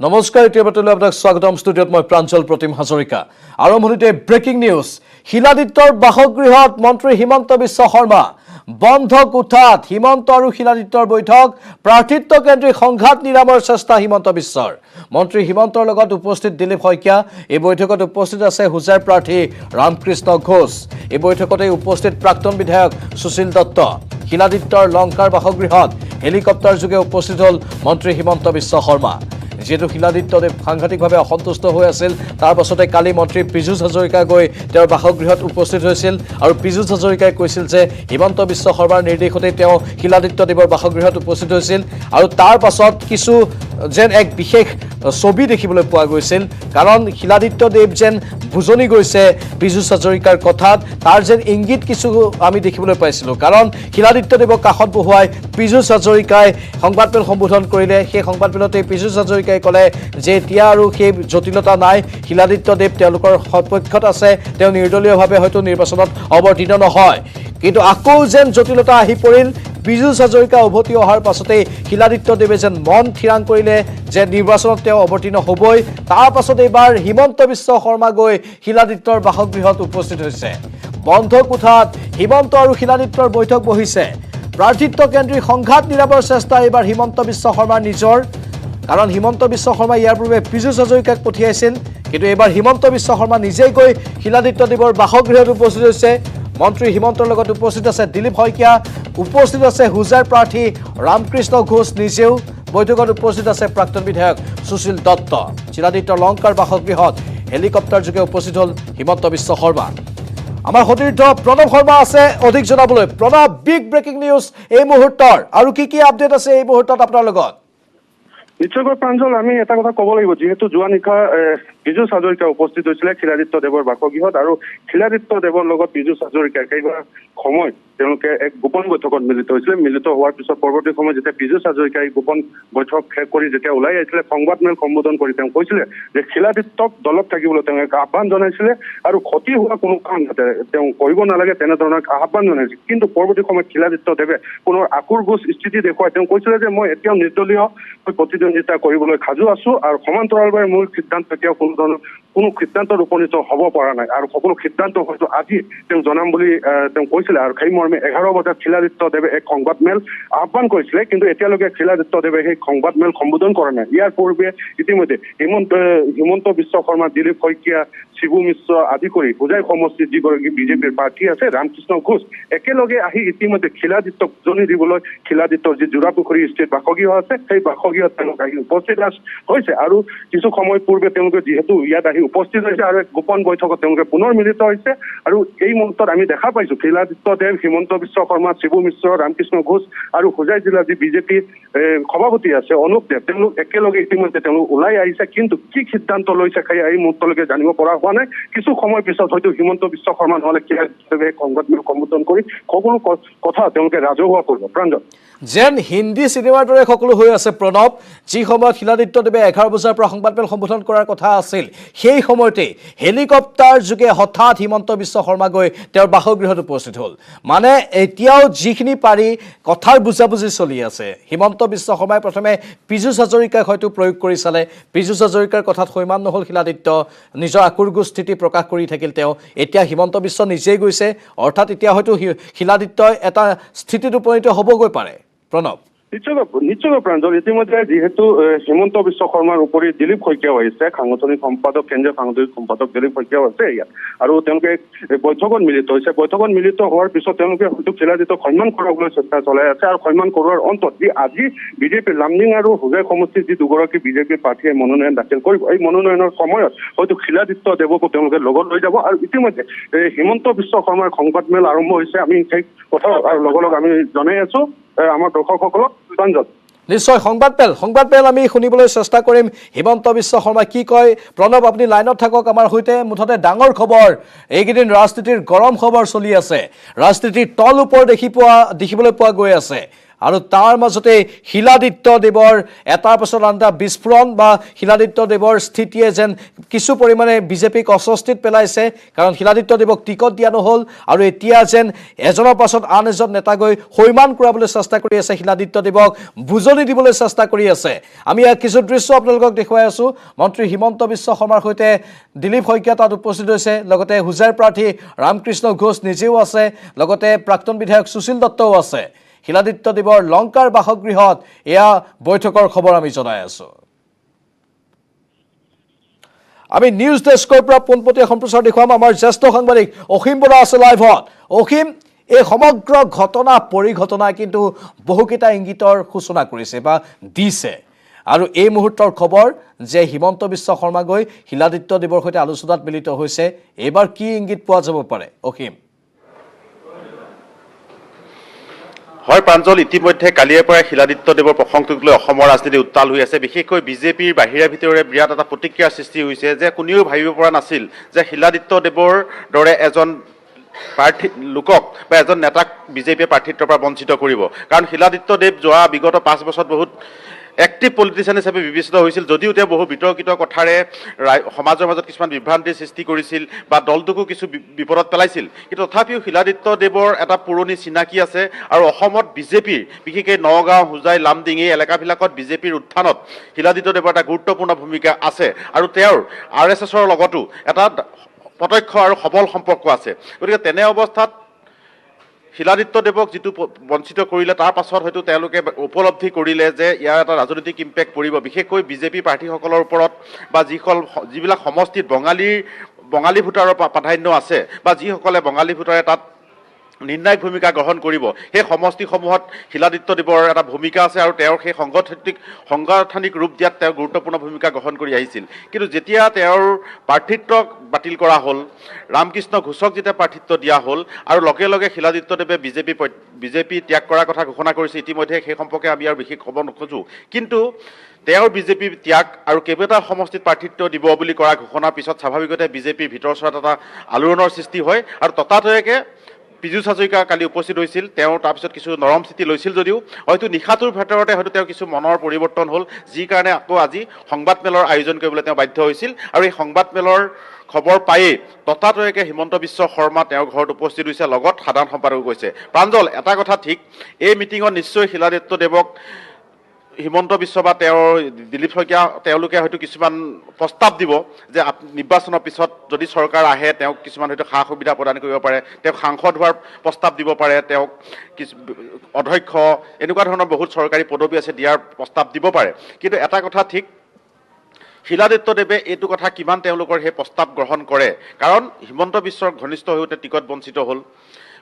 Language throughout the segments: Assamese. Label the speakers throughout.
Speaker 1: নমস্কাৰ ইতিবাতলৈ আপোনাক স্বাগতম ষ্টুডিঅত মই প্ৰাঞ্জল প্ৰতিম হাজৰিকা আৰম্ভণিতে ব্ৰেকিং নিউজ শিলাদিত্যৰ বাসগৃহত মন্ত্ৰী হিমন্ত বিশ্ব শৰ্মা বন্ধ কোঠাত হিমন্ত আৰু শিলাদিত্যৰ বৈঠক প্ৰাৰ্থিত্ব কেন্দ্ৰিক সংঘাত নিৰামৰ চেষ্টা হিমন্ত বিশ্বৰ মন্ত্ৰী হিমন্তৰ লগত উপস্থিত দিলীপ শইকীয়া এই বৈঠকত উপস্থিত আছে হুজাৰ প্ৰাৰ্থী ৰামকৃষ্ণ ঘোষ এই বৈঠকতে উপস্থিত প্ৰাক্তন বিধায়ক সুশীল দত্ত শিলাদিত্যৰ লংকাৰ বাসগৃহত হেলিকপ্টাৰ যোগে উপস্থিত হল মন্ত্ৰী হিমন্ত বিশ্ব শৰ্মা যেহেতু শিলাদিত্যদেৱ সাংঘাতিকভাৱে অসন্তুষ্ট হৈ আছিল তাৰ পাছতে কালি মন্ত্ৰী পীযুষ হাজৰিকা গৈ তেওঁৰ বাসগৃহত উপস্থিত হৈছিল আৰু পীযুষ হাজৰিকাই কৈছিল যে হিমন্ত বিশ্ব শৰ্মাৰ নিৰ্দেশতে তেওঁ শিলাদিত্যদেৱৰ বাসগৃহত উপস্থিত হৈছিল আৰু তাৰ পাছত কিছু যেন এক বিশেষ ছবি দেখিবলৈ পোৱা গৈছিল কাৰণ শিলাদিত্যদেৱ যেন বুজনি গৈছে পীযুষ হাজৰিকাৰ কথাত তাৰ যেন ইংগিত কিছু আমি দেখিবলৈ পাইছিলোঁ কাৰণ শিলাদিত্যদেৱক কাষত বহুৱাই পীযুষ হাজৰিকাই সংবাদমেল সম্বোধন কৰিলে সেই সংবাদমেলতে পীযুষ হাজৰিকাই ক'লে যে এতিয়া আৰু সেই জটিলতা নাই শিলাদিত্যদেৱ তেওঁলোকৰ সপক্ষত আছে তেওঁ নিৰ্দলীয়ভাৱে হয়তো নিৰ্বাচনত অৱতীৰ্ণ নহয় কিন্তু আকৌ যেন জটিলতা আহি পৰিল পীযুষ হাজৰিকা উভতি অহাৰ পাছতে শিলাদিত্যদেৱে যেন মন থিৰাং কৰিলে যে নিৰ্বাচনত তেওঁ অৱতীৰ্ণ হ'বই তাৰ পাছত এইবাৰ হিমন্ত বিশ্ব শৰ্মা গৈ শিলাদিত্যৰ বাসগৃহত উপস্থিত হৈছে বন্ধ কোঠাত হিমন্ত আৰু শিলাদিত্যৰ বৈঠক বহিছে প্ৰাৰ্থিত্ব কেন্দ্ৰিক সংঘাত নিৰামৰ চেষ্টা এইবাৰ হিমন্ত বিশ্ব শৰ্মাৰ নিজৰ কাৰণ হিমন্ত বিশ্ব শৰ্মা ইয়াৰ পূৰ্বে পীযুষ হাজৰিকাক পঠিয়াইছিল কিন্তু এইবাৰ হিমন্ত বিশ্ব শৰ্মা নিজেই গৈ শিলাদিত্যদেৱৰ বাসগৃহত উপস্থিত হৈছে মন্ত্ৰী হিমন্তৰ লগত উপস্থিত আছে দিলীপ শইকীয়া উপস্থিত আছে হুজাৰ প্ৰাৰ্থী ৰামকৃষ্ণ ঘোষ নিজেও বৈঠকত উপস্থিত আছে প্ৰাক্তন বিধায়ক সুশীল দত্ত শিলাদিত্যৰ লংকাৰ বাসগৃহত হেলিকপ্টাৰ যোগে উপস্থিত হল হিমন্ত বিশ্ব শৰ্মা আমাৰ সতীৰ্থ প্ৰণৱ শৰ্মা আছে অধিক জনাবলৈ প্ৰণৱ বিগ ব্ৰেকিং নিউজ এই মুহূৰ্তৰ আৰু কি আপডেট আছে এই মুহূৰ্তত আপোনাৰ লগত
Speaker 2: নিশ্চয়কৈ প্ৰাঞ্জল আমি এটা কথা ক'ব লাগিব যিহেতু যোৱা নিশা পীযুষ হাজৰিকা উপস্থিত হৈছিলে শিলাদিত্যদেৱৰ বাসগৃহত আৰু শিলাদিত্যদেৱৰ লগত পীযুষ হাজৰিকা কেইবাৰ সময় তেওঁলোকে এক গোপন বৈঠকত মিলিত হৈছিলে মিলিত হোৱাৰ পিছত পৰৱৰ্তী সময়ত যেতিয়া পীযুষ হাজৰিকাই গোপন বৈঠক শেষ কৰি যেতিয়া ওলাই আহিছিলে সংবাদমেল সম্বোধন কৰি তেওঁ কৈছিলে যে শিলাদিত্যক দলত থাকিবলৈ তেওঁ এক আহ্বান জনাইছিলে আৰু ক্ষতি হোৱা কোনো কাম যাতে তেওঁ কৰিব নালাগে তেনেধৰণৰ আহ্বান জনাইছিল কিন্তু পৰৱৰ্তী সময়ত শিলাদিত্যদেৱে পুনৰ আকুৰগোজ স্থিতি দেখুৱাই তেওঁ কৈছিলে যে মই এতিয়াও নিৰ্দলীয় প্ৰতিদ্বন্দ্বিতা কৰিবলৈ সাজু আছো আৰু সমান্তৰালভাৱে মোৰ সিদ্ধান্ত এতিয়াও কোনো সিদ্ধান্তত উপনীত হ'ব পৰা নাই আৰু সকলো সিদ্ধান্ত হয়তো আজি তেওঁ জনাম বুলি তেওঁ কৈছিলে আৰু সেই মৰ্মে 11 বজাত শিলাদিত্যদেৱে এক সংবাদমেল আহ্বান কৰিছিলে কিন্তু এতিয়ালৈকে শিলাদিত্যদেৱে সেই সংবাদমেল সম্বোধন কৰা নাই ইয়াৰ পূৰ্বে ইতিমধ্যে হিমন্ত বিশ্ব শৰ্মা দিলীপ শইকীয়া শিবু মিশ্ৰ আদি কৰি হোজাই সমষ্টিত যিগৰাকী বিজেপিৰ প্ৰাৰ্থী আছে ৰামকৃষ্ণ ঘোষ একেলগে আহি ইতিমধ্যে শিলাদিত্যক উজনি দিবলৈ শিলাদিত্যৰ যি জোৰাপুখুৰী স্থিত বাসগৃহ আছে সেই বাসগৃহত তেওঁলোক আহি উপস্থিত হৈছে আৰু কিছু সময় পূৰ্বে তেওঁলোকে যিহেতু ইয়াত আহি উপস্থিত হৈছে আৰু এক গোপন বৈঠকত তেওঁলোকে পুনৰ মিলিত হৈছে আৰু এই মুহূৰ্তত আমি দেখা পাইছো শিলাদিত্যদেৱ হিমন্ত বিশ্ব শৰ্মা শিবু মিশ্ৰ ৰামকৃষ্ণ ঘোষ আৰু হোজাই জিলাৰ যি বিজেপি সভাপতি আছে অনুপ দেৱ তেওঁলোক একেলগে ইতিমধ্যে তেওঁলোক ওলাই আহিছে কিন্তু কি সিদ্ধান্ত লৈছে সেই এই মুহূৰ্তলৈকে জানিব পৰা হোৱা নাই কিছু সময় পিছত হয়তো হিমন্ত বিশ্ব শৰ্মা নহলে শিলাদিত্যদেৱে সংবাদমেল সম্বোধন কৰি সকলো কথা তেওঁলোকে ৰাজহুৱা কৰিব প্ৰাঞ্জল
Speaker 1: যেন হিন্দী চিনেমাৰ দৰে সকলো হৈ আছে প্ৰণৱ যি সময়ত শিলাদিত্যদেৱে 11 বজাৰ পৰা সংবাদমেল সম্বোধন কৰাৰ কথা আছিল সেই সময়তে হেলিকপ্টাৰ যোগে হঠাৎ হিমন্ত বিশ্ব শৰ্মা গৈ তেওঁৰ বাসগৃহত উপস্থিত হ'ল মানে এতিয়াও যিখিনি পাৰি কথাৰ বুজাবুজি চলি আছে হিমন্ত বিশ্ব শৰ্মাই প্ৰথমে পীযুষ হাজৰিকাক হয়তো প্ৰয়োগ কৰি চালে পীযুষ হাজৰিকাৰ কথাত সৈমান নহ'ল শিলাদিত্য নিজৰ আকুৰগোজ স্থিতি প্ৰকাশ কৰি থাকিল তেওঁ এতিয়া হিমন্ত বিশ্ব নিজেই গৈছে অৰ্থাৎ এতিয়া হয়তো শিলাদিত্যই এটা স্থিতিত উপনীত হ'বগৈ পাৰে প্ৰণৱ
Speaker 2: নিশ্চয় প্ৰাঞ্জল ইতিমধ্যে যিহেতু হিমন্ত বিশ্ব শৰ্মাৰ উপৰি দিলীপ শইকীয়াও আহিছে সাংগঠনিক সম্পাদক কেন্দ্ৰীয় সাংগঠনিক সম্পাদক দিলীপ শইকীয়াও আছে ইয়াত আৰু তেওঁলোকে বৈঠকত মিলিত হৈছে বৈঠকত মিলিত হোৱাৰ পিছত তেওঁলোকে হয়তো শিলাদিত্যক সন্মান কৰাবলৈ চেষ্টা চলাই আছে আৰু সন্মান কৰোৱাৰ অন্তত যি আজি বিজেপিৰ লামডিং আৰু হোজাই সমষ্টিৰ যি দুগৰাকী বিজেপিৰ প্ৰাৰ্থীয়ে মনোনয়ন দাখিল কৰিব এই মনোনয়নৰ সময়ত হয়তো শিলাদিত্যদেৱকো তেওঁলোকে লগত লৈ যাব আৰু ইতিমধ্যে হিমন্ত বিশ্ব শৰ্মাৰ সংবাদমেল আৰম্ভ হৈছে আমি সেই কথা আৰু লগে আমি জনাই আছো আমাৰ দৰ্শকসকলক প্ৰাঞ্জল
Speaker 1: নিশ্চয় সংবাদমেল আমি শুনিবলৈ চেষ্টা কৰিম হিমন্ত বিশ্ব শৰ্মা কি কয় প্ৰণৱ আপুনি লাইনত থাকক আমাৰ সৈতে মুঠতে ডাঙৰ খবৰ এইকেইদিন ৰাজনীতিৰ গৰম খবৰ চলি আছে ৰাজনীতিৰ তল ওপৰ দেখিবলৈ পোৱা গৈ আছে আৰু তাৰ মাজতে শিলাদিত্য দেৱৰ এটাৰ পাছত আনটা বিস্ফোৰণ বা শিলাদিত্য দেৱৰ স্থিতিয়ে যেন কিছু পৰিমাণে বিজেপিক অস্বস্তিত পেলাইছে কাৰণ শিলাদিত্য দেৱক টিকট দিয়া নহ'ল আৰু এতিয়া যেন এজনৰ পাছত আন এজন নেতা গৈ হৈমান কৰাবলৈ চেষ্টা কৰি আছে শিলাদিত্য দেৱক বুজনি দিবলৈ চেষ্টা কৰি আছে আমি কিছু দৃশ্য আপোনালোকক দেখুৱাই আছো মন্ত্ৰী হিমন্ত বিশ্ব শৰ্মাৰ সৈতে দিলীপ শইকীয়া তাত উপস্থিত হৈছে লগতে হুজাৰ প্ৰাৰ্থী ৰামকৃষ্ণ ঘোষ নিজেও আছে লগতে প্ৰাক্তন বিধায়ক সুশীল দত্তও আছে শিলাদিত্য দেৱৰ লংকাৰ বাসগৃহত এয়া বৈঠকৰ খবৰ আমি জনাই আছো আমি নিউজ ডেস্কৰ পৰা পোনপটীয়া সম্প্ৰচাৰ দেখুৱাম আমাৰ জ্যেষ্ঠ সাংবাদিক অসীম বৰা আছে লাইভত অসীম এই সমগ্ৰ ঘটনা পৰিঘটনা কিন্তু বহুকেইটা ইংগিতৰ সূচনা কৰিছে বা দিছে আৰু এই মুহূৰ্তৰ খবৰ যে হিমন্ত বিশ্ব শৰ্মা গৈ শিলাদিত্য দেৱৰ সৈতে আলোচনাত মিলিত হৈছে এবাৰ কি ইংগিত পোৱা যাব পাৰে অসীম
Speaker 3: হয় প্ৰাঞ্জল ইতিমধ্যে কালিৰ পৰা শিলাদিত্য দেৱৰ প্ৰসংগটোক লৈ অসমৰ ৰাজনীতি উত্তাল হৈ আছে বিশেষকৈ বিজেপিৰ বাহিৰে ভিতৰে বিৰাট এটা প্ৰতিক্ৰিয়াৰ সৃষ্টি হৈছে যে কোনেও ভাবিব পৰা নাছিল যে শিলাদিত্য দেৱৰ দৰে এজন প্ৰাৰ্থী লোকক বা এজন নেতাক বিজেপিয়ে প্ৰাৰ্থিত্বৰ পৰা বঞ্চিত কৰিব কাৰণ শিলাদিত্য দেৱ যোৱা বিগত 5 বছৰত বহুত এক্টিভ পলিটিচিয়ান হিচাপে বিবেচিত হৈছিল যদিও তেওঁ বহু বিতৰ্কিত কথাৰে সমাজৰ মাজত কিছুমান বিভ্ৰান্তিৰ সৃষ্টি কৰিছিল বা দলটোকো কিছু বিপদত পেলাইছিল কিন্তু তথাপিও শিলাদিত্য দেৱৰ এটা পুৰণি চিনাকি আছে আৰু অসমত বিজেপিৰ বিশেষকৈ নগাঁও হুজাই লামডিং এই এলেকাবিলাকত বিজেপিৰ উত্থানত শিলাদিত্য দেৱৰ এটা গুৰুত্বপূৰ্ণ ভূমিকা আছে আৰু তেওঁৰ RSSৰ লগতো এটা প্ৰত্যক্ষ আৰু সবল সম্পৰ্ক আছে গতিকে তেনে অৱস্থাত শিলাদিত্য দেৱক যিটো বঞ্চিত কৰিলে তাৰ পাছত হয়তো তেওঁলোকে উপলব্ধি কৰিলে যে ইয়াৰ এটা ৰাজনৈতিক ইম্পেক্ট পৰিব বিশেষকৈ বিজেপি প্ৰাৰ্থীসকলৰ ওপৰত বা যিবিলাক সমষ্টিত বঙালী ভোটাৰৰ প্ৰাধান্য আছে বা যিসকলে বঙালী ভোটাৰে তাত নিৰ্ণায়ক ভূমিকা গ্ৰহণ কৰিব সেই সমষ্টিসমূহত শিলাদিত্য দেৱৰ এটা ভূমিকা আছে আৰু তেওঁৰ সেই সাংগঠনিক ৰূপ দিয়াত তেওঁ গুৰুত্বপূৰ্ণ ভূমিকা গ্ৰহণ কৰি আহিছিল কিন্তু যেতিয়া তেওঁৰ প্ৰাৰ্থিত্ব বাতিল কৰা হ'ল ৰামকৃষ্ণ ঘোষক যেতিয়া প্ৰাৰ্থিত্ব দিয়া হ'ল আৰু লগে লগে শিলাদিত্য দেৱে বিজেপি ত্যাগ কৰাৰ কথা ঘোষণা কৰিছে ইতিমধ্যে সেই সম্পৰ্কে আমি আৰু বিশেষ ক'ব নোখোজোঁ কিন্তু তেওঁৰ বিজেপি ত্যাগ আৰু কেইবাটা সমষ্টিত প্ৰাৰ্থিত্ব দিব বুলি কৰা ঘোষণাৰ পিছত স্বাভাৱিকতে বিজেপিৰ ভিতৰ চৰাত এটা আলোড়নৰ সৃষ্টি হয় আৰু ততাতৈয়াকে পীযুষ হাজৰিকা কালি উপস্থিত হৈছিল তেওঁ তাৰপিছত কিছু নৰম স্থিতি লৈছিল যদিও হয়তো নিশাটোৰ ভিতৰতে হয়তো তেওঁ কিছু মনৰ পৰিৱৰ্তন হ'ল যি কাৰণে আকৌ আজি সংবাদমেলৰ আয়োজন কৰিবলৈ তেওঁ বাধ্য হৈছিল আৰু এই সংবাদমেলৰ খবৰ পায়েই ততাতৈয়াকে হিমন্ত বিশ্ব শৰ্মা তেওঁৰ ঘৰত উপস্থিত হৈছে লগত সাধাৰণ সম্পাদক গৈছে প্ৰাঞ্জল এটা কথা ঠিক এই মিটিঙত নিশ্চয় শিলাদিত্য দেৱক হিমন্ত বিশ্ব বা তেওঁৰ দিলীপ শইকীয়া তেওঁলোকে হয়তো কিছুমান প্ৰস্তাৱ দিব যে নিৰ্বাচনৰ পিছত যদি চৰকাৰ আহে তেওঁক কিছুমান হয়তো সা সুবিধা প্ৰদান কৰিব পাৰে তেওঁক সাংসদ হোৱাৰ প্ৰস্তাৱ দিব পাৰে তেওঁক অধ্যক্ষ এনেকুৱা ধৰণৰ বহুত চৰকাৰী পদবী আছে দিয়াৰ প্ৰস্তাৱ দিব পাৰে কিন্তু এটা কথা ঠিক শিলাদিত্য দেৱে এইটো কথা কিমান তেওঁলোকৰ সেই প্ৰস্তাৱ গ্ৰহণ কৰে কাৰণ হিমন্ত বিশ্বৰ ঘনিষ্ঠ হৈ টিকট বঞ্চিত হ'ল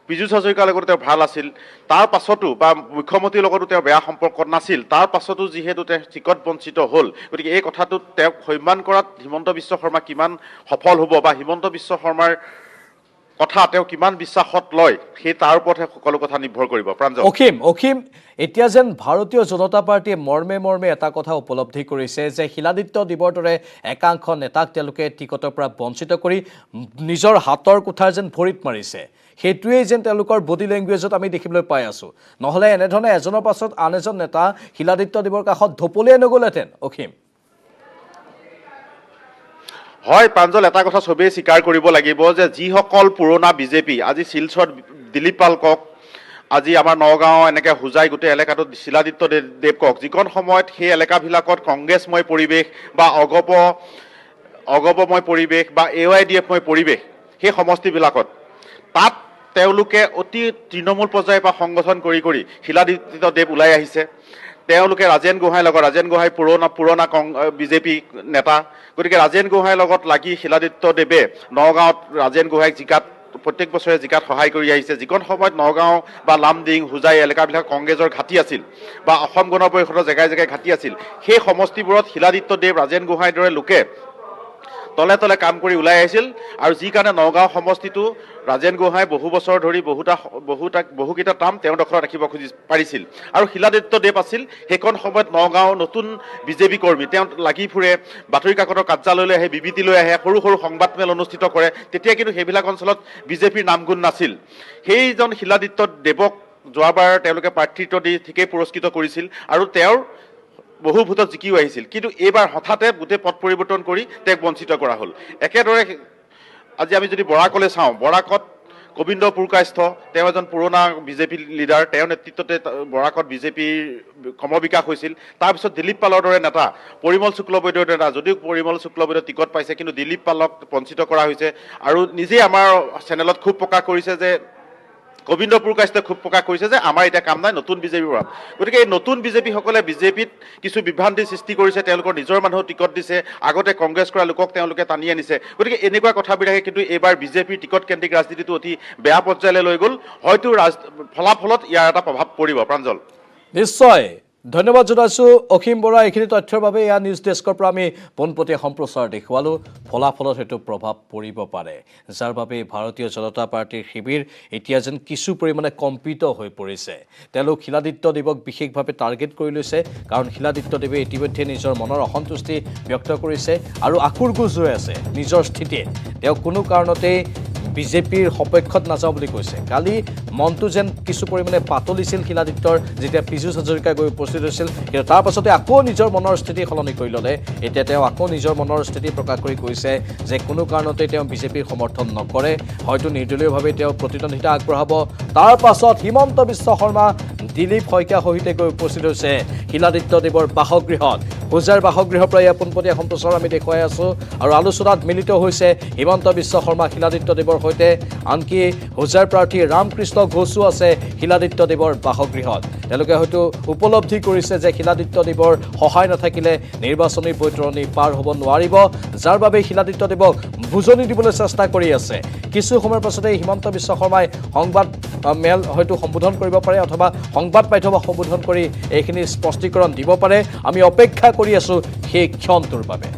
Speaker 3: পীযুষ হাজৰিকাৰ লগতো তেওঁ ভাল আছিল তাৰ পাছতো বা মুখ্যমন্ত্ৰীৰ লগতো তেওঁ বেয়া সম্পৰ্কত নাছিল তাৰ পাছতো যিহেতু তেওঁ টিকট বঞ্চিত হ'ল গতিকে এই কথাটোত তেওঁক সন্মান কৰাত হিমন্ত বিশ্ব শৰ্মা কিমান সফল হ'ব বা হিমন্ত বিশ্ব শৰ্মাৰ কথা তেওঁ কিমান বিশ্বাসত লয় সেই তাৰ ওপৰতহে সকলো কথা নিৰ্ভৰ কৰিব প্ৰাঞ্জল
Speaker 1: অসীম এতিয়া যেন ভাৰতীয় জনতা পাৰ্টীয়ে মৰ্মে এটা কথা উপলব্ধি কৰিছে যে শিলাদিত্য দেৱৰ দৰে একাংশ নেতাক তেওঁলোকে টিকটৰ পৰা বঞ্চিত কৰি নিজৰ হাতৰ কুঠাৰ যেন ভৰিত মাৰিছে সেইটোৱেই যেন তেওঁলোকৰ বডি লেংগুৱেজত আমি দেখিবলৈ পাই আছো নহ'লে এনেধৰণে এজনৰ পাছত আন এজন নেতা শিলাদিত্য দেৱৰ কাষত ধপলিয়াই নগ'লেহেঁতেন অসীম
Speaker 3: হয় প্ৰাঞ্জল এটা কথা চবেই স্বীকাৰ কৰিব লাগিব যে যিসকল পুৰণা বিজেপি আজি শিলচৰ দিলীপ পালকক আজি আমাৰ নগাঁও এনেকৈ হুজাই গোটেই এলেকাটোত শিলাদিত্য দেৱকক যিকণ সময়ত সেই এলেকাবিলাকত কংগ্ৰেছময় পৰিৱেশ বা অগপময় পৰিৱেশ বা AYDFময় পৰিৱেশ সেই সমষ্টিবিলাকত তাত তেওঁলোকে অতি তৃণমূল পৰ্যায়ৰ পৰা সংগঠন কৰি শিলাদিত্য দেৱ ওলাই আহিছে তেওঁলোকে ৰাজেন গোহাঁইৰ লগত ৰাজেন গোহাঁই পুৰণা বিজেপি নেতা গতিকে ৰাজেন গোহাঁইৰ লগত লাগি শিলাদিত্য দেৱে নগাঁৱত ৰাজেন গোহাঁইক জিকাত প্ৰত্যেক বছৰে জিকাত সহায় কৰি আহিছে যিকণ সময়ত নগাঁও বা লামডিং হুজাই এলেকাবিলাক কংগ্ৰেছৰ ঘাটি আছিল বা অসম গণ পৰিষদৰ জেগাই ঘাটি আছিল সেই সমষ্টিবোৰত শিলাদিত্য দেৱ ৰাজেন গোহাঁইৰ দৰে লোকে তলে তলে কাম কৰি ওলাই আহিছিল আৰু যি কাৰণে নগাঁও সমষ্টিটো ৰাজেন গোহাঁই বহু বছৰ ধৰি বহুকেইটা টাৰ্ম তেওঁৰ দখলত ৰাখিব পাৰিছিল আৰু শিলাদিত্য দেৱ আছিল সেইখন সময়ত নগাঁও নতুন বিজেপি কৰ্মী তেওঁ লাগি ফুৰে বাতৰি কাকতৰ কাৰ্যালয়লৈ আহে বিবৃতি লৈ আহে সৰু সংবাদমেল অনুষ্ঠিত কৰে তেতিয়া কিন্তু সেইবিলাক অঞ্চলত বিজেপিৰ নামগুণ নাছিল সেইজন শিলাদিত্য দেৱক যোৱাবাৰ তেওঁলোকে প্ৰাৰ্থিত্ব দি ঠিকেই পুৰস্কৃত কৰিছিল আৰু তেওঁৰ বহু ভোটত জিকিও আহিছিল, কিন্তু এইবাৰ হঠাতে গোটেই পথ পৰিৱৰ্তন কৰি তেওঁক বঞ্চিত কৰা হ'ল। একেদৰে আজি আমি যদি বৰাকলৈ চাওঁ, বৰাকত গোবিন্দ পুৰকাষ্ঠ, তেওঁ এজন পুৰণা বিজেপি লিডাৰ, তেওঁৰ নেতৃত্বতে বৰাকত বিজেপিৰ ক্ৰমবিকাশ হৈছিল। তাৰপিছত দিলীপ পালৰ দৰে নেতা, পৰিমল শুক্লবৈদ্যৰ নেতা, যদিও পৰিমল শুক্লবৈদ্য টিকট পাইছে, কিন্তু দিলীপ পালক বঞ্চিত কৰা হৈছে। আৰু নিজেই আমাৰ চেনেলত খুব প্ৰকাশ কৰিছে যে গোবিন্দ পুৰকাষ্ঠই খুব প্ৰকাশ কৰিছে যে আমাৰ এতিয়া কাম নাই, নতুন বিজেপিৰ পৰা। গতিকে এই নতুন বিজেপিসকলে বিজেপিত কিছু বিভ্ৰান্তিৰ সৃষ্টি কৰিছে, তেওঁলোকৰ নিজৰ মানুহ টিকট দিছে, আগতে কংগ্ৰেছ কৰা লোকক তেওঁলোকে টানি আনিছে। গতিকে এনেকুৱা কথাবিলাকে কিন্তু এইবাৰ বিজেপিৰ টিকট কেন্দ্ৰিক ৰাজনীতিটো অতি বেয়া পৰ্যায়লৈ লৈ গ'ল। হয়তো ফলাফলত ইয়াৰ এটা প্ৰভাৱ পৰিব। প্ৰাঞ্জল,
Speaker 1: নিশ্চয় ধন্যবাদ জনাইছো অসীম বৰা। এইখিনি তথ্যৰ বাবে এয়া নিউজ ডেস্কৰ পৰা আমি পোনপটীয়া সম্প্ৰচাৰ দেখুৱালোঁ। ফলাফলত সেইটো প্ৰভাৱ পৰিব পাৰে, যাৰ বাবে ভাৰতীয় জনতা পাৰ্টীৰ শিবিৰ এতিয়া যেন কিছু পৰিমাণে কম্পিত হৈ পৰিছে। তেওঁলোক শিলাদিত্য দেৱক বিশেষভাৱে টাৰ্গেট কৰি লৈছে, কাৰণ শিলাদিত্য দেৱে ইতিমধ্যে নিজৰ মনৰ অসন্তুষ্টি ব্যক্ত কৰিছে আৰু আকুৰগোজ হৈ আছে নিজৰ স্থিতিত। তেওঁ কোনো কাৰণতেই বিজেপিৰ সপক্ষত নাযাওঁ বুলি কৈছে। কালি মনটো যেন কিছু পৰিমাণে পাতলিছিল শিলাদিত্যৰ, যেতিয়া পীযুষ হাজৰিকা গৈ উপস্থিত হৈছিল, কিন্তু তাৰ পাছতে আকৌ নিজৰ মনৰ স্থিতি সলনি কৰি ল'লে। এতিয়া তেওঁ আকৌ নিজৰ মনৰ স্থিতি প্ৰকাশ কৰি কৈছে যে কোনো কাৰণতে তেওঁ বিজেপিৰ সমৰ্থন নকৰে, হয়তো নিৰ্দলীয়ভাৱে তেওঁ প্ৰতিদ্বন্দ্বিতা আগবঢ়াব। তাৰ পাছত হিমন্ত বিশ্ব শৰ্মা, দিলীপ শইকীয়া সহিতে গৈ উপস্থিত হৈছে শিলাদিত্য দেৱৰ বাসগৃহত। হোজাৰ বাসগৃহৰ পৰা ইয়াৰ পোনপটীয়া সম্প্ৰচাৰ আমি দেখুৱাই আছোঁ আৰু আলোচনাত মিলিত হৈছে হিমন্ত বিশ্ব শৰ্মা শিলাদিত্য দেৱৰ সৈতে। আনকি হোজাৰ প্ৰাৰ্থী ৰামকৃষ্ণ ঘোষো আছে শিলাদিত্য দেৱৰ বাসগৃহত। তেওঁলোকে হয়তো উপলব্ধি কৰিছে যে শিলাদিত্য দেৱৰ সহায় নাথাকিলে নিৰ্বাচনী বৈতৰণি পাৰ হ'ব নোৱাৰিব, যাৰ বাবে শিলাদিত্য দেৱক বুজনি দিবলৈ চেষ্টা কৰি আছে। কিছু সময়ৰ পাছতে হিমন্ত বিশ্ব শৰ্মাই সংবাদ মেল হয়তো সম্বোধন কৰিব পাৰে, অথবা সংবাদ মাধ্যমক সম্বোধন কৰি এইখিনি স্পষ্টীকৰণ দিব পাৰে। আমি অপেক্ষা কৰি আছোঁ সেই ক্ষণটোৰ বাবে।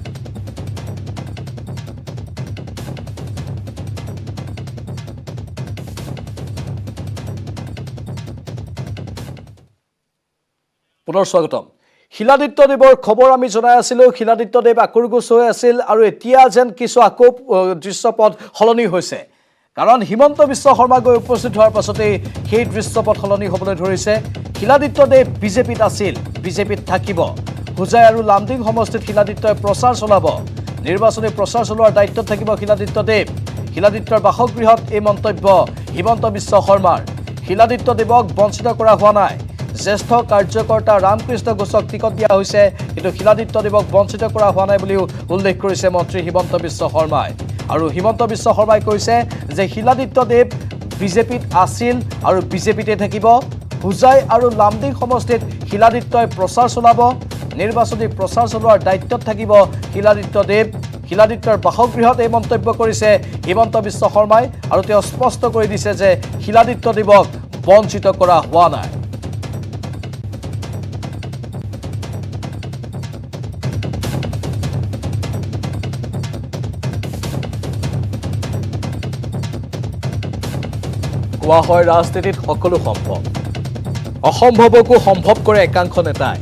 Speaker 1: পুনৰ স্বাগতম। শিলাদিত্য দেৱৰ খবৰ আমি জনাই আছিলোঁ। শিলাদিত্য দেৱ আকুৰগোজ হৈ আছিল আৰু এতিয়া যেন কিছু আকৌ দৃশ্যপট সলনি হৈছে, কাৰণ হিমন্ত বিশ্ব শৰ্মা গৈ উপস্থিত হোৱাৰ পাছতেই সেই দৃশ্যপট সলনি হ'বলৈ ধৰিছে। শিলাদিত্য দেৱ বিজেপিত আছিল, বিজেপিত থাকিব। হোজাই আৰু লামডিং সমষ্টিত শিলাদিত্যই প্ৰচাৰ চলাব, নিৰ্বাচনী প্ৰচাৰ চলোৱাৰ দায়িত্বত থাকিব শিলাদিত্য দেৱ। শিলাদিত্যৰ বাসগৃহত এই মন্তব্য হিমন্ত বিশ্ব শৰ্মাৰ। শিলাদিত্য দেৱক বঞ্চিত কৰা হোৱা নাই। জ্যেষ্ঠ কাৰ্যকৰ্তা ৰামকৃষ্ণ ঘোষক টিকট দিয়া হৈছে, কিন্তু শিলাদিত্য দেৱক বঞ্চিত কৰা হোৱা নাই বুলিও উল্লেখ কৰিছে মন্ত্ৰী হিমন্ত বিশ্ব শৰ্মাই। আৰু হিমন্ত বিশ্ব শৰ্মাই কৈছে যে শিলাদিত্য দেৱ বিজেপিত আছিল আৰু বিজেপিতে থাকিব। হোজাই আৰু লামডিং সমষ্টিত শিলাদিত্যই প্ৰচাৰ চলাব, নিৰ্বাচনী প্ৰচাৰ চলোৱাৰ দায়িত্বত থাকিব শিলাদিত্য দেৱ। শিলাদিত্যৰ বাসগৃহত এই মন্তব্য কৰিছে হিমন্ত বিশ্ব শৰ্মাই, আৰু তেওঁ স্পষ্ট কৰি দিছে যে শিলাদিত্য দেৱক বঞ্চিত কৰা হোৱা নাই। কোৱা হয় ৰাজনীতিত সকলো সম্ভৱ, অসম্ভৱকো সম্ভৱ কৰে একাংশ নেতাই,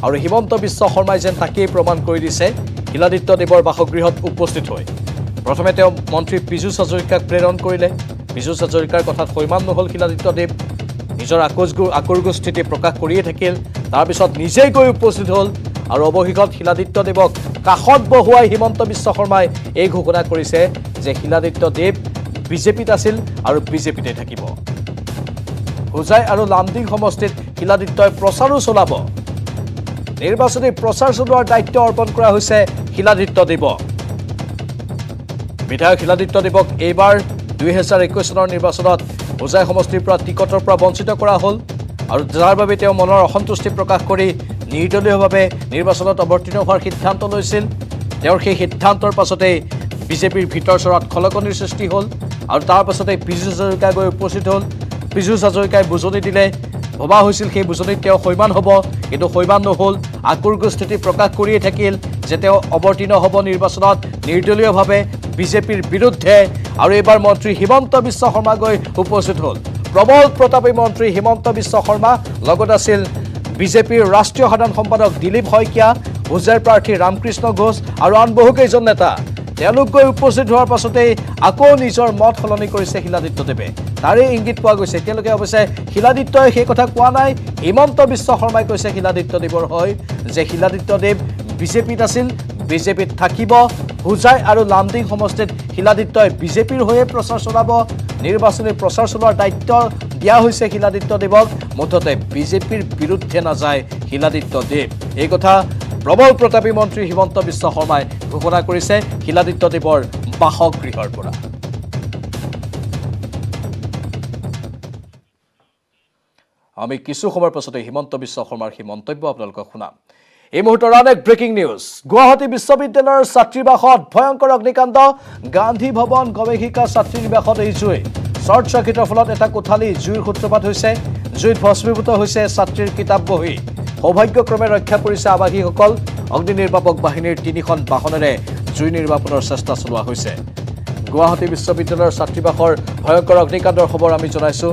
Speaker 1: আৰু হিমন্ত বিশ্ব শৰ্মাই যেন তাকেই প্ৰমাণ কৰি দিছে শিলাদিত্য দেৱৰ বাসগৃহত উপস্থিত হৈ। প্ৰথমে তেওঁ মন্ত্ৰী পীযুষ হাজৰিকাক প্ৰেৰণ কৰিলে। পীযুষ হাজৰিকাৰ কথাত সৈমান নহ'ল শিলাদিত্য দেৱ, নিজৰ আকুৰগোজ স্থিতি প্ৰকাশ কৰিয়ে থাকিল। তাৰপিছত নিজেই গৈ উপস্থিত হ'ল আৰু অৱশেষত শিলাদিত্য দেৱক কাষত বহুৱাই হিমন্ত বিশ্ব শৰ্মাই এই ঘোষণা কৰিছে যে শিলাদিত্য দেৱ বিজেপিত আছিল আৰু বিজেপিতে থাকিব। হোজাই আৰু লামডিং সমষ্টিত শিলাদিত্যই প্ৰচাৰো চলাব, নিৰ্বাচনী প্ৰচাৰ চলোৱাৰ দায়িত্ব অৰ্পণ কৰা হৈছে শিলাদিত্য দেৱক। বিধায়ক শিলাদিত্য দেৱক এইবাৰ 2021 চনৰ নিৰ্বাচনত হোজাই সমষ্টিৰ পৰা টিকটৰ পৰা বঞ্চিত কৰা হ'ল, আৰু যাৰ বাবে তেওঁ মনৰ অসন্তুষ্টি প্ৰকাশ কৰি নিৰ্দলীয়ভাৱে নিৰ্বাচনত অৱতীৰ্ণ হোৱাৰ সিদ্ধান্ত লৈছিল। তেওঁৰ সেই সিদ্ধান্তৰ পাছতেই বিজেপিৰ ভিতৰ চৰাত খলকনিৰ সৃষ্টি হ'ল, আৰু তাৰ পাছতে পীযুষ হাজৰিকা গৈ উপস্থিত হ'ল। পীযুষ হাজৰিকাই বুজনি দিলে, ভবা হৈছিল সেই বুজনিত তেওঁ সৈমান হ'ব, কিন্তু সৈমান নহ'ল। আকুৰগোজ স্থিতি প্ৰকাশ কৰিয়ে থাকিল যে তেওঁ অৱতীৰ্ণ হ'ব নিৰ্বাচনত নিৰ্দলীয়ভাৱে বিজেপিৰ বিৰুদ্ধে। আৰু এইবাৰ মন্ত্ৰী হিমন্ত বিশ্ব শৰ্মা গৈ উপস্থিত হ'ল। প্ৰবল প্ৰতাপী মন্ত্ৰী হিমন্ত বিশ্ব শৰ্মা, লগত আছিল বিজেপিৰ ৰাষ্ট্ৰীয় সাধাৰণ সম্পাদক দিলীপ শইকীয়া, হোজাইৰ প্ৰাৰ্থী ৰামকৃষ্ণ ঘোষ আৰু আন বহুকেইজন নেতা। তেওঁলোক গৈ উপস্থিত হোৱাৰ পাছতেই আকৌ নিজৰ মত সলনি কৰিছে শিলাদিত্যদেৱে তাৰে ইংগিত পোৱা গৈছে তেওঁলোকে অৱশ্যে শিলাদিত্যই সেই কথা কোৱা নাই হিমন্ত বিশ্ব শৰ্মাই কৈছে শিলাদিত্যদেৱৰ হয় যে শিলাদিত্যদেৱ বিজেপিত আছিল বিজেপিত থাকিব হুজাই আৰু লামডিং সমষ্টিত শিলাদিত্যই বিজেপিৰ হৈয়ে প্ৰচাৰ চলাব নিৰ্বাচনী প্ৰচাৰ চলোৱাৰ দায়িত্ব দিয়া হৈছে শিলাদিত্যদেৱক মুঠতে বিজেপিৰ বিৰুদ্ধে নাযায় শিলাদিত্যদেৱ এই কথা প্ৰবল প্ৰতাপী মন্ত্ৰী হিমন্ত বিশ্ব শৰ্মাই ঘোষণা কৰিছে শিলাদিত্যদেৱৰ বাসগৃহৰ পৰা আমি কিছু সময়ৰ পাছতে হিমন্ত বিশ্ব শৰ্মাৰ সেই মন্তব্য আপোনালোকক শুনাম এই মুহূৰ্তৰ আন এক ব্ৰেকিং নিউজ গুৱাহাটী বিশ্ববিদ্যালয়ৰ ছাত্ৰীবাসত ভয়ংকৰ অগ্নিকাণ্ড গান্ধী ভৱন গৱেষিকা ছাত্ৰী নিবাসত এই জুই শ্বৰ্ট চাৰ্কিটৰ ফলত এটা কোঠালি জুইৰ সূত্ৰপাত হৈছে জুইত ভস্মীভূত হৈছে ছাত্ৰীৰ কিতাপ বহি সৌভাগ্যক্ৰমে ৰক্ষা কৰিছে আৱাসীসকল অগ্নি নিৰ্বাপক বাহিনীৰ ৩খন বাহনেৰে জুই নিৰ্বাপনৰ চেষ্টা চলোৱা হৈছে গুৱাহাটী বিশ্ববিদ্যালয়ৰ ছাত্ৰীবাসৰ ভয়ংকৰ অগ্নিকাণ্ডৰ খবৰ আমি জনাইছোঁ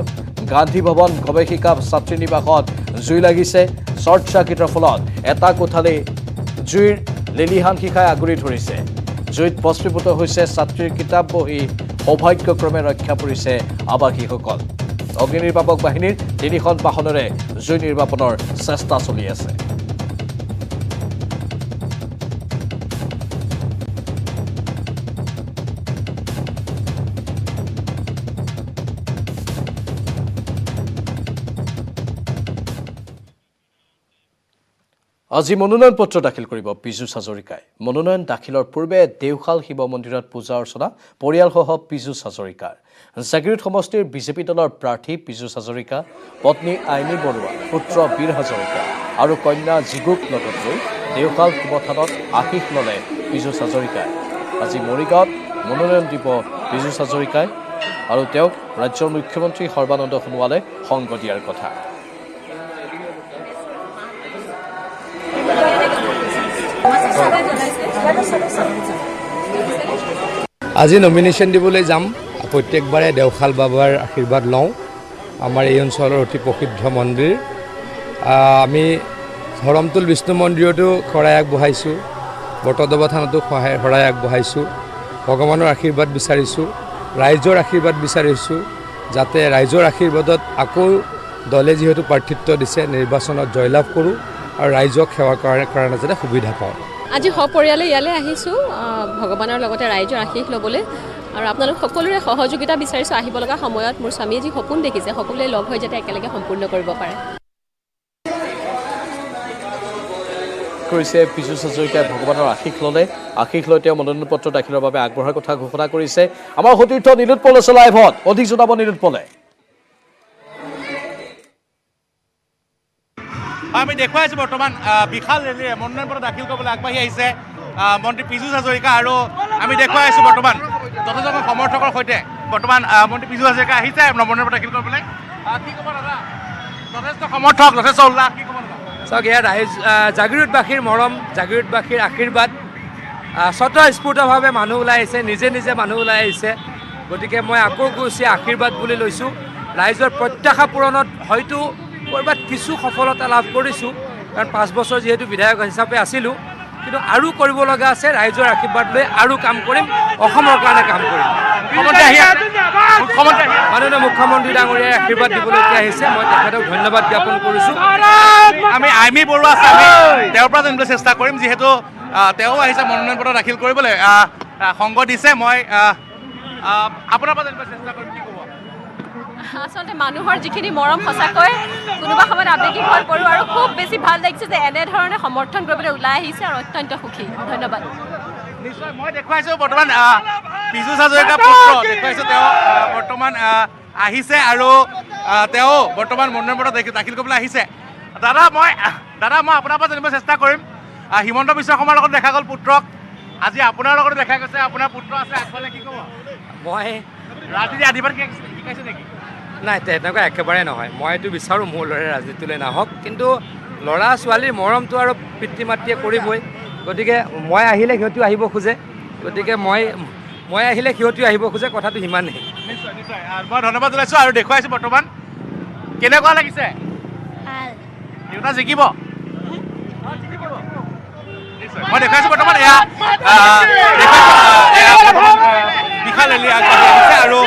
Speaker 1: গান্ধী ভৱন গৱেষিকা ছাত্ৰী নিবাসত জুই লাগিছে শ্বৰ্ট চাৰ্কিটৰ ফলত এটা কোঠালি জুইৰ লেলিহান শিখাই আগুৰি ধৰিছে জুইত ভস্মীভূত হৈছে ছাত্ৰীৰ কিতাপ বহি সৌভাগ্যক্ৰমে ৰক্ষা পৰিছে আৱাসীসকল অগ্নি নিৰ্বাপক বাহিনীৰ ৩খন বাহনেৰে জুই নিৰ্বাপনৰ চেষ্টা চলি আছে আজি মনোনয়ন পত্ৰ দাখিল কৰিব পীযুষ হাজৰিকাই মনোনয়ন দাখিলৰ পূৰ্বে দেওশাল শিৱ মন্দিৰত পূজা অৰ্চনা পৰিয়ালসহ পীযুষ হাজৰিকাৰ জাগিৰোড সমষ্টিৰ বিজেপি দলৰ প্ৰাৰ্থী পীযুষ হাজৰিকা পত্নী আইনী বৰুৱা পুত্ৰ বীৰ হাজৰিকা আৰু কন্যা জিগুক লগত লৈ দেওশাল শিৱথানত আশীষ ল'লে পীযুষ হাজৰিকাই আজি মৰিগাঁৱত মনোনয়ন দিব পীযুষ হাজৰিকাই আৰু তেওঁক ৰাজ্যৰ মুখ্যমন্ত্ৰী সৰ্বানন্দ সোণোৱালে সংগ দিয়াৰ কথা
Speaker 4: আজি নমিনেশ্যন দিবলৈ যাম প্ৰত্যেকবাৰে দেওশাল বাবাৰ আশীৰ্বাদ লওঁ আমাৰ এই অঞ্চলৰ অতি প্ৰসিদ্ধ মন্দিৰ আমি ধৰমটোল বিষ্ণু মন্দিৰতো শৰাই আগবঢ়াইছোঁ বটদ্ৰৱা থানতো শৰাই আগবঢ়াইছোঁ ভগৱানৰ আশীৰ্বাদ বিচাৰিছোঁ ৰাইজৰ আশীৰ্বাদ বিচাৰিছোঁ যাতে ৰাইজৰ আশীৰ্বাদত আকৌ দলে যিহেতু প্ৰাৰ্থিত্ব দিছে নিৰ্বাচনত জয়লাভ কৰোঁ আৰু ৰাইজক সেৱা কৰাৰ কাৰণে যাতে সুবিধা পাওঁ
Speaker 5: আজি সপৰিয়ালে ইয়ালৈ আহিছোঁ ভগৱানৰ লগতে ৰাইজৰ আশীষ ল'বলৈ আৰু আপোনালোক সকলোৰে সহযোগিতা বিচাৰিছোঁ আহিব লগা সময়ত মোৰ স্বামীয়ে যি সপোন দেখিছে সকলোৱে লগ হৈ যাতে একেলগে সম্পূৰ্ণ কৰিব পাৰে
Speaker 1: কৰিছে পীযুষ হাজৰিকাই ভগৱানৰ আশীষ ল'লে আশীষ লৈ তেওঁ মনোনয়ন পত্ৰ দাখিলৰ বাবে আগবঢ়াৰ কথা ঘোষণা কৰিছে আমাৰ সতীৰ্থ নীলোৎ পল আছে লাইভত অধিক জনাব নীলোৎ পলে
Speaker 6: আমি দেখুৱাইছোঁ বৰ্তমান বিশাল ৰেলীয়ে মনোনয়ন পত্ৰ দাখিল কৰিবলৈ আগবাঢ়ি আহিছে মন্ত্ৰী পীযুষ হাজৰিকা আৰু আমি দেখুৱাই আছোঁ বৰ্তমান যথেষ্ট সমৰ্থকৰ সৈতে বৰ্তমান মন্ত্ৰী পীযুষ হাজৰিকা আহিছে মনোনয়ন পত্ৰ দাখিল কৰিবলৈ কি ক'ব দাদা যথেষ্ট সমৰ্থক যথেষ্ট উল্লাস কি ক'ব দাদা
Speaker 4: চাওক এয়া ৰাইজ জাগিৰোডবাসীৰ মৰম জাগিৰোডবাসীৰ আশীৰ্বাদ স্বতঃস্ফূৰ্তভাৱে মানুহ ওলাই আহিছে নিজে নিজে মানুহ ওলাই আহিছে গতিকে মই আকৌ কৈছোঁ আশীৰ্বাদ বুলি লৈছোঁ ৰাইজৰ প্ৰত্যাশা পূৰণত হয়তো ক'ৰবাত কিছু সফলতা লাভ কৰিছোঁ কাৰণ 5 বছৰ যিহেতু বিধায়ক হিচাপে আছিলোঁ কিন্তু আৰু কৰিব লগা আছে ৰাইজৰ আশীৰ্বাদ লৈ আৰু কাম কৰিম অসমৰ কাৰণে কাম কৰিম মাননীয় মুখ্যমন্ত্ৰী ডাঙৰীয়াই আশীৰ্বাদ দিবলৈ আহিছে মই তেখেতক ধন্যবাদ জ্ঞাপন কৰিছোঁ
Speaker 6: আমি আইমী বৰুৱা আছে তেওঁৰ পৰা জানিবলৈ চেষ্টা কৰিম যিহেতু তেওঁ আহিছে মনোনয়ন পত্ৰ দাখিল কৰিবলৈ সংগ দিছে মই আপোনাৰ পৰা জানিবলৈ চেষ্টা কৰিম কি ক'ব
Speaker 5: আচলতে মানুহৰ যিখিনি মৰম সঁচাকৈ কোনোবা সময়ত আৱেগিক হৈ পৰোঁ আৰু খুব বেছি ভাল লাগিছে যে এনেধৰণে সমৰ্থন কৰিবলৈ ওলাই আহিছে আৰু অত্যন্ত সুখী ধন্যবাদ
Speaker 6: নিশ্চয় মই দেখুৱাইছোঁ বৰ্তমান পীযুষ হাজৰিকা পুত্ৰ দেখুৱাইছোঁ তেওঁ বৰ্তমান আহিছে আৰু তেওঁ বৰ্তমান মনোনয়ন পত্ৰ দাখিল কৰিবলৈ আহিছে দাদা মই আপোনাৰ পৰা জানিব চেষ্টা কৰিম হিমন্ত বিশ্ব শৰ্মাৰ লগত দেখা গ'ল পুত্ৰক আজি আপোনাৰ লগত দেখা গৈছে আপোনাৰ পুত্ৰ আছে আগফালে কি ক'ব
Speaker 4: মই
Speaker 6: ৰাজনীতি আদিবাদ শিকাইছে নেকি
Speaker 4: নাই তেনেকুৱা একেবাৰে নহয় মইতো বিচাৰোঁ মোৰ ল'ৰাই ৰাজনীতিলৈ নাহক কিন্তু ল'ৰা ছোৱালীৰ মৰমটো আৰু পিতৃ মাতৃয়ে কৰিবই গতিকে মই আহিলে সিহঁতিও আহিব খোজে গতিকে মই আহিলে সিহঁতিও আহিব খোজে কথাটো সিমানেই
Speaker 6: নিশ্চয় নিশ্চয় মই ধন্যবাদ জনাইছোঁ আৰু দেখুৱাইছোঁ বৰ্তমান কেনেকুৱা লাগিছে দেউতা জিকিব মই দেখুৱাইছোঁ বৰ্তমান এয়া উশাহ ৰেলী আগবাঢ়ি আহিছে আৰু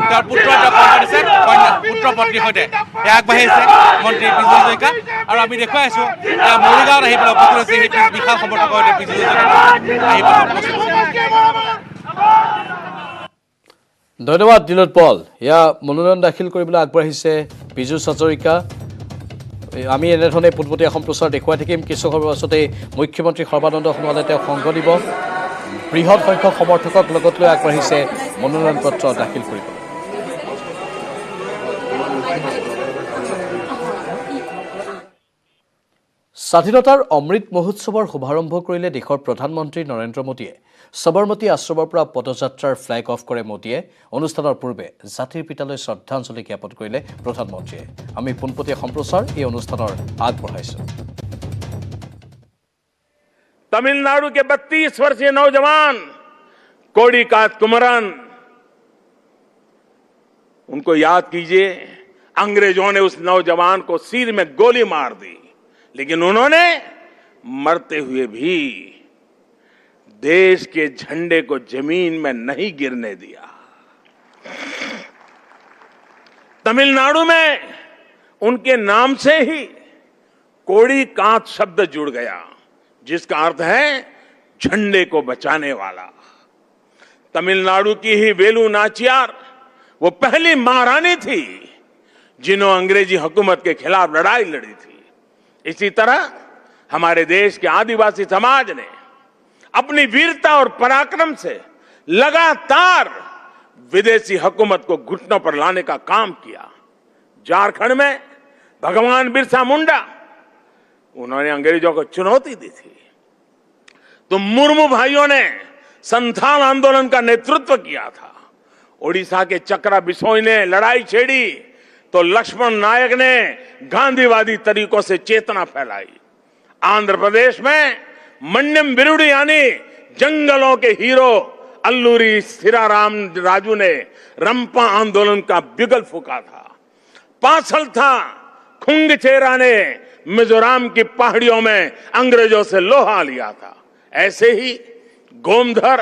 Speaker 6: তেওঁৰ পুত্ৰ পুত্ৰ পত্নীৰ সৈতে আগবাঢ়ি আহিছে মন্ত্ৰী পীযুষ হাজৰিকা। আৰু আমি দেখুৱাই আছো মৰিগাঁৱত আহি পেলাই উপস্থিত হৈছে সেই বিশাল সমৰ্থকৰ সৈতে পীযুষ হাজৰিকা আহি পেলাই উপস্থিত হৈছে।
Speaker 1: ধন্যবাদ দিলীপ পল। এয়া মনোনয়ন দাখিল কৰিবলৈ আগবাঢ়িছে পীযুষ হাজৰিকা। আমি এনেধৰণে পোনপটীয়া সম্প্ৰচাৰ দেখুৱাই থাকিম। কিছু সময়ৰ পাছতে মুখ্যমন্ত্ৰী সৰ্বানন্দ সোণোৱালে তেওঁ সংগ দিব। বৃহৎ সংখ্যক সমৰ্থকক লগত লৈ আগবাঢ়িছে মনোনয়ন পত্ৰ দাখিল কৰিবলৈ। স্বাধীনতাৰ অমৃত মহোৎসৱৰ শুভাৰম্ভ কৰিলে দেশৰ প্ৰধানমন্ত্ৰী নৰেন্দ্ৰ মোদীয়ে। সবৰমতী আশ্ৰমৰ পৰা পদযাত্ৰাৰ ফ্লেগ অফ কৰে মোদীয়ে। অনুষ্ঠানৰ পূৰ্বে জাতিৰ পিতালৈ শ্ৰদ্ধাঞ্জলি জ্ঞাপন কৰিলে প্ৰধানমন্ত্ৰীয়ে। আমি পোনপটীয়া সম্প্ৰচাৰ এই অনুষ্ঠানৰ আগবঢ়াইছো।
Speaker 7: तमिलनाडु के 32 वर्षीय नौजवान कोड़ीकात कुमरन, उनको याद कीजिए। अंग्रेजों ने उस नौजवान को सिर में गोली मार दी, लेकिन उन्होंने मरते हुए भी देश के झंडे को जमीन में नहीं गिरने दिया। तमिलनाडु में उनके नाम से ही कोड़ीकात शब्द जुड़ गया, जिसका अर्थ है झंडे को बचाने वाला। तमिलनाडु की ही वेलु नाचियार वो पहली महारानी थी जिन्होंने अंग्रेजी हुकूमत के खिलाफ लड़ाई लड़ी थी। इसी तरह हमारे देश के आदिवासी समाज ने अपनी वीरता और पराक्रम से लगातार विदेशी हुकूमत को घुटनों पर लाने का काम किया। झारखंड में भगवान बिरसा मुंडा, उन्होंने अंग्रेजों को चुनौती दी थी। तो मुर्मू भाइयों ने संथाल आंदोलन का नेतृत्व किया था। ओडिशा के चक्रा बिसोई ने लड़ाई छेड़ी तो लक्ष्मण नायक ने गांधीवादी तरीकों से चेतना फैलाई। आंध्र प्रदेश में मन्यम बिरुडी यानी जंगलों के हीरो अल्लूरी सीराराम राजू ने रंपा आंदोलन का बिगल फूका था। पासल था खुंगचेरा ने मिजोरम की पहाड़ियों में अंग्रेजों से लोहा लिया था। ऐसे ही गोमधर,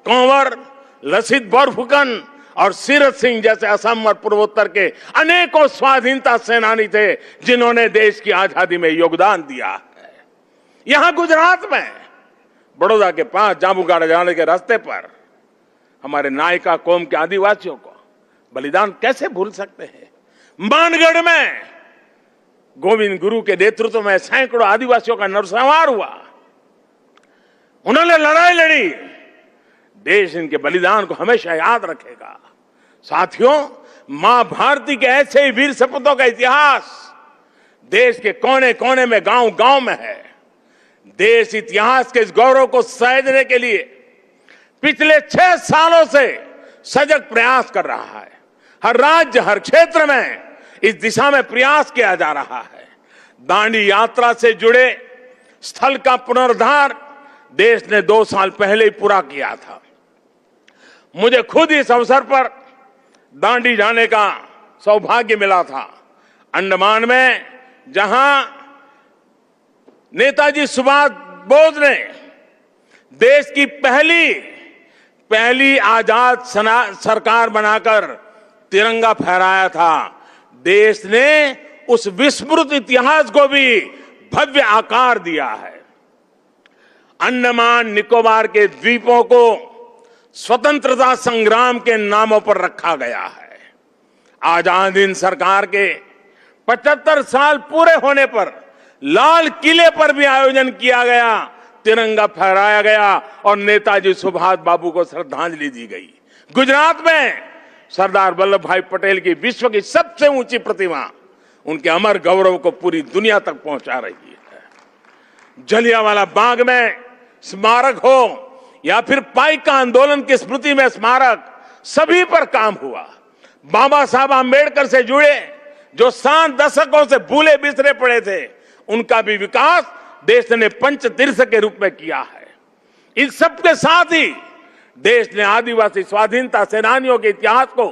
Speaker 7: कंवर, लसित बोरफुकन और सीरत सिंह जैसे असम और पूर्वोत्तर के अनेकों स्वाधीनता सेनानी थे जिन्होंने देश की आजादी में योगदान दिया है। यहां गुजरात में बड़ौदा के पास जांबुगाड़ा जाने के रास्ते पर हमारे नायका कौम के आदिवासियों को बलिदान कैसे भूल सकते हैं। मानगढ़ में गोविंद गुरु के नेतृत्व में सैकड़ों आदिवासियों का नरसंहार हुआ। उन्होंने लड़ाई लड़ी। देश इनके बलिदान को हमेशा याद रखेगा। साथियों, मां भारती के ऐसे ही वीर सपूतों का इतिहास देश के कोने कोने में, गांव गांव में है। देश इतिहास के इस गौरव को सहेजने के लिए पिछले 6 सालों से सजग प्रयास कर रहा है। हर राज्य, हर क्षेत्र में इस दिशा में प्रयास किया जा रहा है। दांडी यात्रा से जुड़े स्थल का पुनरुद्धार देश ने 2 साल पहले ही पूरा किया था। मुझे खुद इस अवसर पर दांडी जाने का सौभाग्य मिला था। अंडमान में जहां नेताजी सुभाष बोस ने देश की पहली आजाद सरकार बनाकर तिरंगा फहराया था, देश ने उस विस्मृत इतिहास को भी भव्य आकार दिया है। अंडमान निकोबार के द्वीपों को स्वतंत्रता संग्राम के नामों पर रखा गया है। आजाद हिंद सरकार के 75 साल पूरे होने पर लाल किले पर भी आयोजन किया गया, तिरंगा फहराया गया और नेताजी सुभाष बाबू को श्रद्धांजलि दी गई। गुजरात में सरदार वल्लभ भाई पटेल की विश्व की सबसे ऊंची प्रतिमा उनके अमर गौरव को पूरी दुनिया तक पहुंचा रही है। जलियांवाला बाग में स्मारक हो या फिर पाइका आंदोलन की स्मृति में स्मारक, सभी पर काम हुआ। बाबा साहब आंबेडकर से जुड़े जो 7 दशकों से भूले बिसरे पड़े थे, उनका भी विकास देश ने पंचतीर्थ के रूप में किया है। इन सबके साथ ही देश ने आदिवासी स्वाधीनता सेनानियों के इतिहास को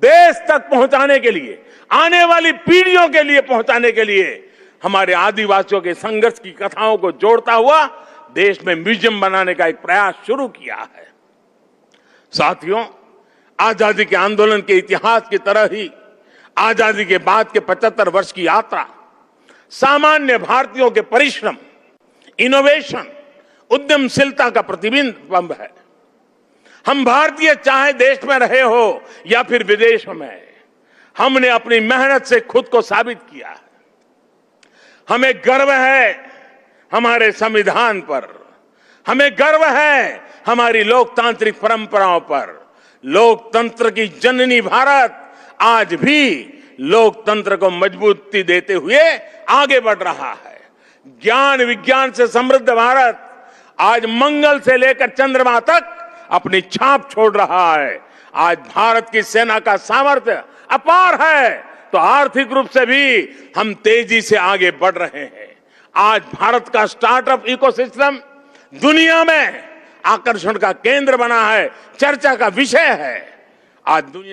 Speaker 7: देश तक पहुंचाने के लिए, आने वाली पीढ़ियों के लिए पहुंचाने के लिए हमारे आदिवासियों के संघर्ष की कथाओं को जोड़ता हुआ देश में म्यूजियम बनाने का एक प्रयास शुरू किया है। साथियों, आजादी के आंदोलन के इतिहास की तरह ही आजादी के बाद के 75 वर्ष की यात्रा सामान्य भारतीयों के परिश्रम, इनोवेशन, उद्यमशीलता का प्रतिबिंब है। हम भारतीय चाहे देश में रहे हो या फिर विदेश में, हमने अपनी मेहनत से खुद को साबित किया है। हमें गर्व है हमारे संविधान पर, हमें गर्व है हमारी लोकतांत्रिक परंपराओं पर। लोकतंत्र की जननी भारत आज भी लोकतंत्र को मजबूती देते हुए आगे बढ़ रहा है। ज्ञान विज्ञान से समृद्ध भारत आज मंगल से लेकर चंद्रमा तक अपनी छाप छोड़ रहा है। आज भारत की सेना का सामर्थ्य अपार है, तो आर्थिक रूप से भी हम तेजी से आगे बढ़ रहे हैं। आज भारत का स्टार्टअप इकोसिस्टम दुनिया में आकर्षण का केंद्र बना है, चर्चा का विषय है। आज दुनिया